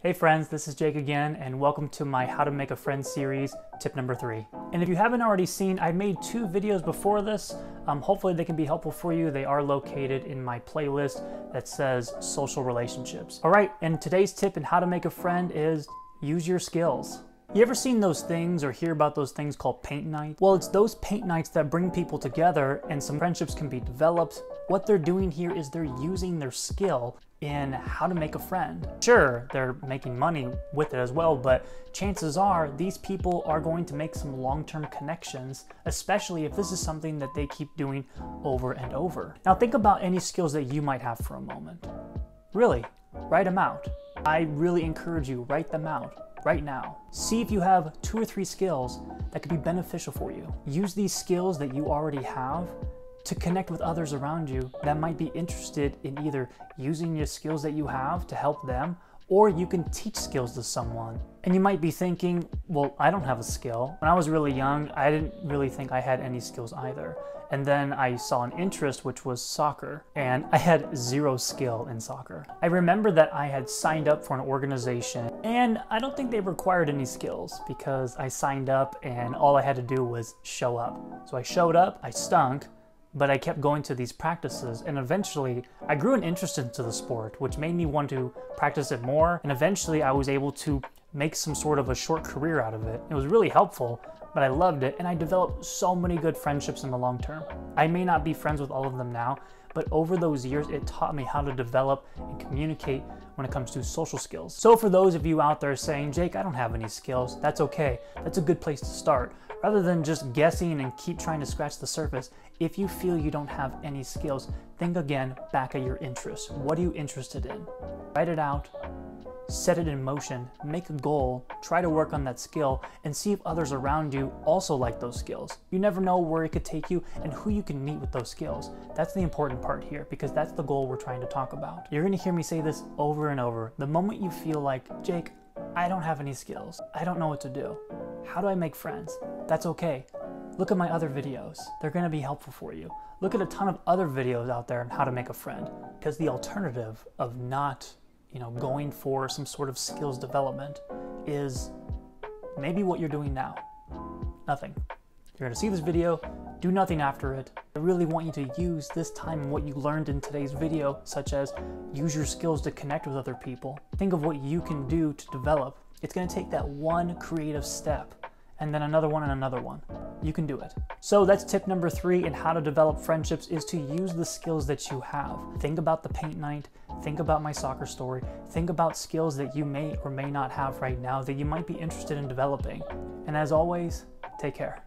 Hey friends, this is Jake again, and welcome to my How to Make a Friend series, tip number 3. And if you haven't already seen, I made 2 videos before this. Hopefully they can be helpful for you. They are located in my playlist that says social relationships. All right, and today's tip in How to Make a Friend is use your skills. You ever seen those things or hear about those things called paint night? Well, it's those paint nights that bring people together and some friendships can be developed. What they're doing here is they're using their skill in how to make a friend. Sure, they're making money with it as well, but chances are these people are going to make some long-term connections, especially if this is something that they keep doing over and over. Now think about any skills that you might have for a moment. Really, write them out. I really encourage you, write them out right now. See if you have 2 or 3 skills that could be beneficial for you. Use these skills that you already have to connect with others around you that might be interested in either using your skills that you have to help them, or you can teach skills to someone. And you might be thinking, well, I don't have a skill. When I was really young, I didn't really think I had any skills either. And then I saw an interest, which was soccer, and I had 0 skill in soccer. I remember that I had signed up for an organization, and I don't think they required any skills because I signed up and all I had to do was show up. So I showed up, I stunk, but I kept going to these practices, and eventually I grew an interest into the sport, which made me want to practice it more, and eventually I was able to make some sort of a short career out of it. It was really helpful, but I loved it, and I developed so many good friendships in the long term. I may not be friends with all of them now, but over those years, it taught me how to develop and communicate when it comes to social skills. So for those of you out there saying, Jake, I don't have any skills, that's okay. That's a good place to start. Rather than just guessing and keep trying to scratch the surface, if you feel you don't have any skills, think again back at your interests. What are you interested in? Write it out, set it in motion, make a goal, try to work on that skill, and see if others around you also like those skills. You never know where it could take you and who you can meet with those skills. That's the important part here, because that's the goal we're trying to talk about. You're gonna hear me say this over and over. The moment you feel like, Jake, I don't have any skills, I don't know what to do. How do I make friends? That's okay. Look at my other videos. They're gonna be helpful for you. Look at a ton of other videos out there on how to make a friend, because the alternative of not going for some sort of skills development is maybe what you're doing now. Nothing. You're gonna see this video, do nothing after it. I really want you to use this time and what you learned in today's video, such as use your skills to connect with other people. Think of what you can do to develop. It's gonna take that one creative step, and then another one and another one. You can do it. So that's tip number 3 in how to develop friendships, is to use the skills that you have. Think about the paint night, think about my soccer story, think about skills that you may or may not have right now that you might be interested in developing. And as always, take care.